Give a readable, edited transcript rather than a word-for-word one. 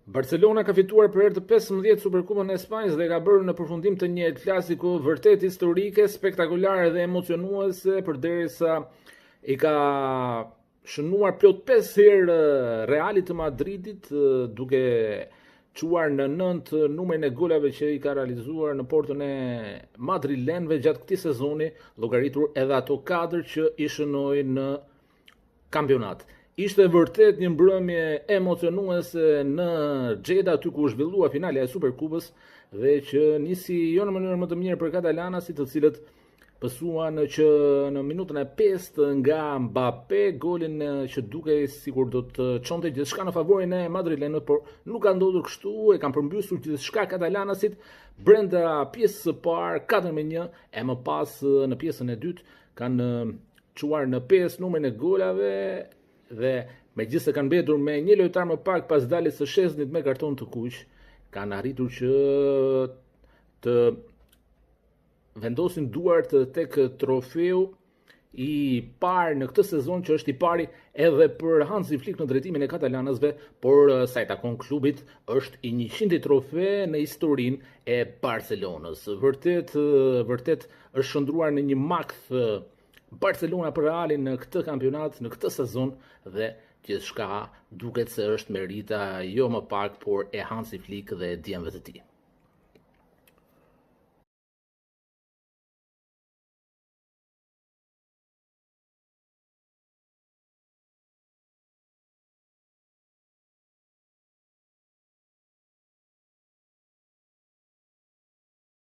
Barcelona ka fituar për herë të 15 Superkupën e Spanjës dhe ka bërë në përfundim të një klasiko vërtet historike, spektakolare dhe emocionuese, përderisa i ka shënuar plot 5 herë Realit të Madridit, duke quar në 9 numrin e golave që i ka realizuar në portën e madrilenëve gjatë këtij sezoni, llogaritur edhe ato 4 që i shënoi në kampionat. Ishte vërtet një mbrëmje emocionuese në Jeddah, aty ku u zhvillua finalja e Superkupës dhe që nisi jo në mënyrë më të mirë për katalanasit, të cilët pësuan që në minutën e 5 nga Mbappé, golin që dukej sikur do të çonte gjithçka në favorin e madrilenëve, por nuk ka ndodhur kështu, e kanë përmbysur gjithçka katalanasit brenda pjesës së parë 4-1, e më pas në pjesën e dytë kanë çuar në 5 numrin e golave dhe megjithëse kanë mbetur me një lojtar më pak pas daljes së Szczesnit me karton të kuq, kanë arritur që të vendosin duart tek trofeu i parë në këtë sezon, që është i pari edhe për Hansi Flick në drejtimin e katalanësve, por sa i takon klubit është i 100 trofe në historinë e Barcelonës. Vërtet është shndruar në një makth Barcelona për Realin në këtë kampionat, në këtë sezon, dhe gjithçka duket se është merita jo më pak por e Hansi Flick dhe djemve të tij.